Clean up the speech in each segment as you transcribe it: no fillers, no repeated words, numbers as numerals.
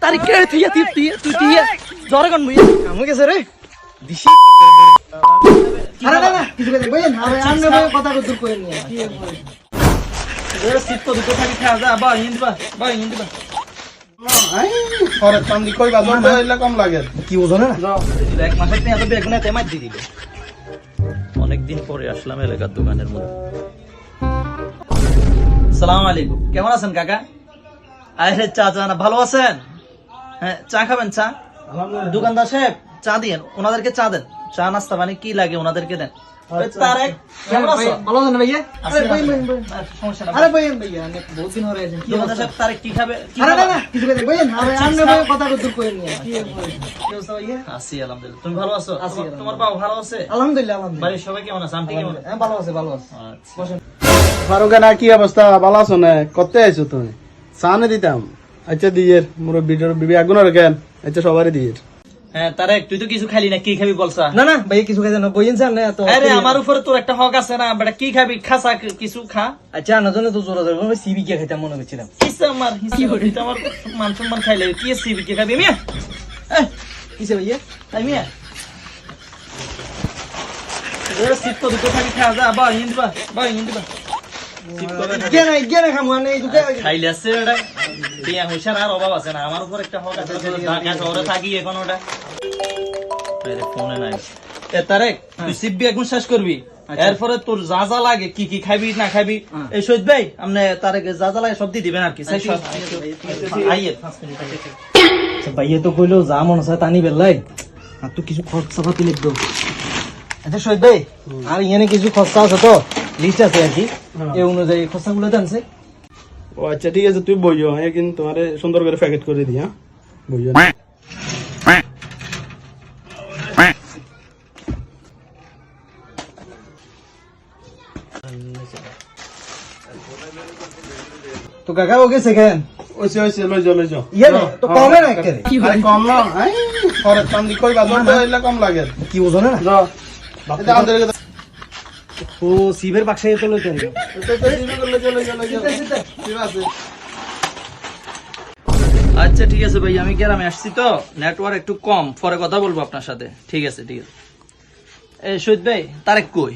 তারিখ তুই তুই জ্বরে কোন মুই কামু গেছে রে দিছি আরে না কিছু কথা বলেন আরে আমনে ভাই কথা কত দূর কইনি এর সিট তো দুটো থাকি খাওয়া যা বা হিন্দবা আই পরে চান্দি কই বাজার তো এলা কম লাগে কি বুঝো না এক মাসের তে এত বেগুনে তেমাই দি দিল অনেকদিন পরে আসলাম এলাকার দোকানের মধ্যে। আসসালামু আলাইকুম, কেমন আছেন কাকা? আরে চা না ভালো আছেন? হ্যাঁ চা খাবেন? চা দোকানদার সাহেব চা দিয়েন, ওনাদেরকে চা দেন, চা নাস্তা মানে কি লাগে ওনাদেরকে দেন। তারেক কেমন আছো? ভালো আছেন ভাইয়া? আরে বইন সমস্যা না। আরে বইন ভাইয়া, অনেক বহুত দিন হয়ে গেছে। দোকানদার সাহেব তারেক কি খাবে? আরে না কিছু কথা বইন আরে আমনে ভাই কথা কত দূর কইনি কি অবস্থা ভাইয়া? আছি আলহামদুলিল্লাহ, তুমি ভালো আছো? তোমার বাবা ভালো আছে? আলহামদুলিল্লাহ বাড়ির সবাই কেমন আছে? আন্টি কেমন? হ্যাঁ ভালো আছে আচ্ছা বসেন। ফারুক না কি অবস্থা? ভালো আছো না? করতে আইছো তুমি? সামনে দিতাম। আচ্ছা দিয়ের মুরব্বির বিবি আগুন রাখেন। আচ্ছা সবারই দিয়ের। হ্যাঁ তারেক তুই তো কিছু খালি না, কি খাবি বলছা? না ভাইয়া কিছু খাইছেন না, বইন স্যার না তো। আরে আমার উপরে তোর একটা হক আছে না বেটা, কি খাবি? খাসা কিছু খা। আচ্ছা না জানো তো জোরা জোরা আমি সিবি কে খাইতাম মনে করছিলাম। হিসাব আমার মান সম্মান খাইলে কি সিবি কে খাবি? মিয়া কিসে ভাইয়া? তাই মিয়া এর সিট তো দুটো থাকি খাওয়া যা বা হিন্দবা গেনা খামু না এই দুটো খাইলে আছে এটা বিয়া হইছার আর অভাব আছে না, আমার উপর একটা হক আছে। ঢাকা শহরে থাকি এখন ওটা ফোনে নাই। এ তারেক তুই সিবি এখন শেষ করবি, এরপরে তোর যা যা লাগে কি কি খাবি না খাবি এই সৈয়দ ভাই আপনি তারেক যা যা লাগে সব দিয়ে দিবেন আর কি। আইয়ে 5 মিনিট ভাইয়া তো কইলো যা মন আছে টানি বেলাই আর তো কিছু খরচা পাতি লিখবো। আচ্ছা শহীদ ভাই আর এখানে কিছু খরচা আছে তো লিস্ট আছে আর কি, এই অনুযায়ী খরচাগুলো জানছে। ও আচ্ছা ঠিক আছে তুই বইও, কিন্তু তোমারে সুন্দর করে প্যাকেট করে দিই। হ্যাঁ বইও। তো কাকা ওকে সেকেন্ড ওইছে লই যাও। ইয়ে না তো কমে না একেবারে আরে কম না, আই পরে চান্দি কই বাজার তো এলা কম লাগে কি বুঝো না যাও। এটা আমাদের ও সিভের বাক্সে তো লইতে হবে। আচ্ছা ঠিক আছে ভাই, আমি গ্রামে আসছি তো নেটওয়ার্ক একটু কম, পরে কথা বলবো আপনার সাথে। ঠিক আছে এই শহীদ ভাই তারেক কই?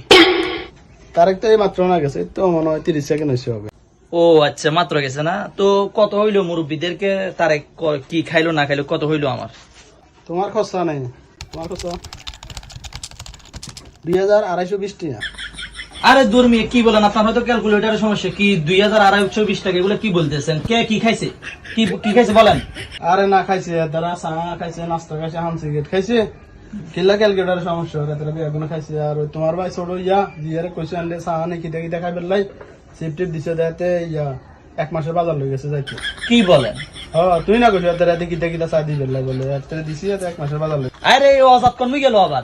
তারেক তো এই মাত্র না গেছে, তো মনে হয় 30 সেকেন্ড হইছে হবে। ও আচ্ছা মাত্র গেছে না? তো কত হইলো মুরব্বীদেরকে তারেক কি খাইলো না খাইলো কত হইলো আমার? তোমার খরচা নাই, তোমার খরচা 2220 টাকা। আরে দুর্মি কি বলেন আপনার? হয়তো ক্যালকুলেটারের সমস্যা। কি 2220 টাকা এগুলো কি বলতেছেন? কে কি খাইছে? কি খাইছে বলেন? আরে না খাইছে, তারা চা খাইছে, নাস্তা খাইছে, হাম সিগারেট খাইছে, কিল্লা ক্যালকুলেটারের সমস্যা তারা বেগুন খাইছে। আর ওই তোমার ভাই ছোট ইয়া জিয়ারে কইছে আনলে চা নে কিটা খাই বেলাই সিফটি দিছে দেতে ইয়া 1 মাসের বাজার লই গেছে যাইতে। কি বলেন? তুই না কইছ তারা কিটা চা দি বেলাই বলে তারা দিছি 1 মাসের বাজার লই। আরে ও আজাদ কমে গেল আবার।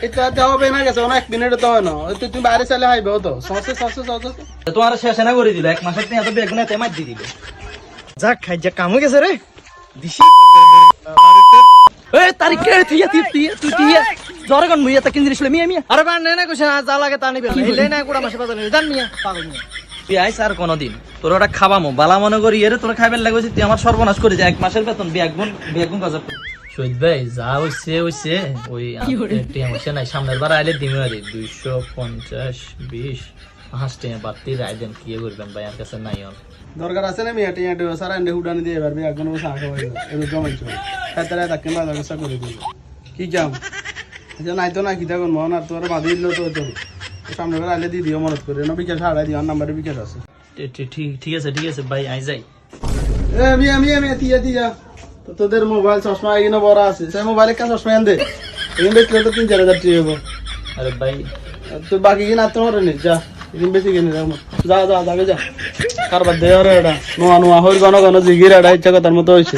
এটা দেওয়া হবে না গেছে না 1 মিনিট তো হয় না, তুই বাইরে চলে আইবে তো সসে তোমার শেষ না করে দিল 1 মাসের এত বেগুনে তেমাই দি দিল। যাক খাই যা কামে গেছে রে দিছি। এই তারিখ তুই জ্বরে কোন মুই এত কিন জিনিস মিয়া আরে বা না কইছ না যা লাগে টানি বেলাই হেলে না কুড়া মাসে বাজার জান মিয়া পাগল মিয়া। তুই আইস আর কোনদিন তোর ওটা খাবামো বালা মনে করি এর তোরা খাইবেন লাগবে। তুই আমার সর্বনাশ করে যা 1 মাসের বেতন বেগুন গজব। শহীদ ভাই যা হইছে ওই টেনশন নাই, সামনের বার আইলে দিমে 250 20 5 টাকা বাড়তি রায় দেন। কি করবেন ভাই আর কাছে নাই আর দরকার আছে না মিয়া টিয়া টিয়া সারা এন্ডে হুডানি দিয়ে পারবি একজন চা খাওয়াই এর জমাই চল তারা তাকে বাজার কাছে করে দিবি কি যাও। আচ্ছা নাই তো না কি থাকুন মন আর তোর বাঁধি দিল তো সামনে বার আইলে দিয়ে দিও মনত করে না বিকাশ হারাই দিও নাম্বারে বিকাশ আছে। ঠিক আছে ভাই আই যাই। এ মিয়া তিয়া তো তোদের মোবাইল চশমা এগিয়ে বড় আছে সেই মোবাইলে কাজ চশমা এনে দে এনে বেচলে তো 3-4 হাজার টাকা হবো। আরে ভাই তুই বাকি কিনা তোমার নি যা এদিন বেশি কিনে যা যা কারবার দেওয়ার এটা নোয়া হইল ঘন জিগির এটা ইচ্ছা কথার মতো হয়েছে।